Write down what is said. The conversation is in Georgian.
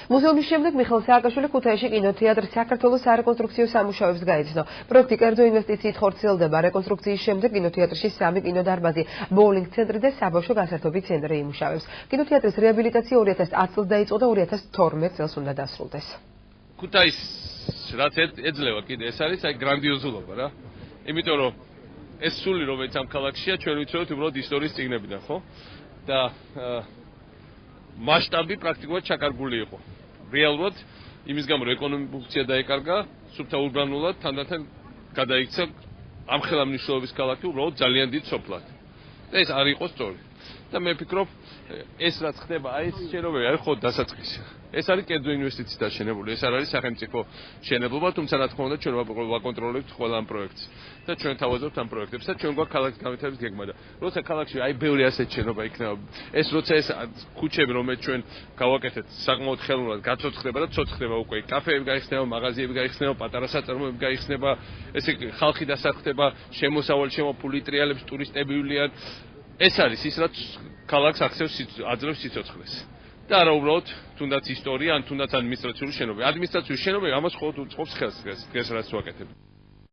მუზეუმის შემდეგ მიხეილ სააკაშვილი ქუთაისში კინოთეატრ საქართველოს სარეკონსტრუქციო სამუშაოებს გაეცნო. პროექტი კერძო ინვესტიციით ხორციელდება. რეკონსტრუქციის შემდეგ კინოთეატრში 3 კინოდარბაზი, ბოულინგ ცენტრი და საბავშვო განსაცდელი ცენტრი იმუშავებს. კინოთეატრის რეაბილიტაცია 2010 წელს დაიწყო და 2012 წელს უნდა დასრულდეს. ქუთაის რაც ეძლევა კიდე ეს არის აი გრანდიოზულობა რა. იმიტომ რომ ეს სული რომელიც ამ ქალაქშია ჩვენ ვიცოდეთ უბრალოდ ისტორიის წიგნებიდან, ხო? და მასშტაბი პრაქტიკულად ჩაკარგული იყო. რეალურად იმის გამო რომ ეკონომიკური ფუნქცია დაეკარგა, სუფთა ურბანულად თანდათან გადაიქცა ამხელა მნიშვნელობის ქალაქი უბრალოდ ძალიან დიდ სოფლად. და ეს არ იყო სწორი. და მე ვფიქრობ ეს რაც ხდება, აი ეს შენობები არის ხო დასაწყისი. ეს არის კერძო ინვესტიციით დაშენებული, ეს არ არის სახელმწიფო შენობობა, თუმცა რა თქმა უნდა ჩვენ ვაკონტროლებთ ყველა ამ პროექტს და ჩვენ თავაზობთ ამ პროექტებს და ჩვენ გვაქვს ქალაქის განვითარების გეგმა და როცა ქალაქში აი ბევრი ასეთ შენობა იქნება, ეს როცა ეს ქუჩები რომელიც ჩვენ გავაკეთეთ საკმაოდ ხელოვნურად გაცოცხლდება და ცოცხლდება უკვე კაფეები გაიხსნება, მაღაზიები გაიხსნება, პატარა საწარმოები გაიხსნება, ესე ხალხი დასახლდება, შემოსავალი შემოფული ტრიალებს ტურისტები ივლიან. ეს არის ის რაც ქალაქს აძლევს სიცოცხლეს. და არა უბრალოდ თუნდაც ისტორია ან თუნდაც ადმინისტრაციული შენობები. ადმინისტრაციული შენობები ამას ყოველთვის წყობს ხელს დღეს რაც ვაკეთებ.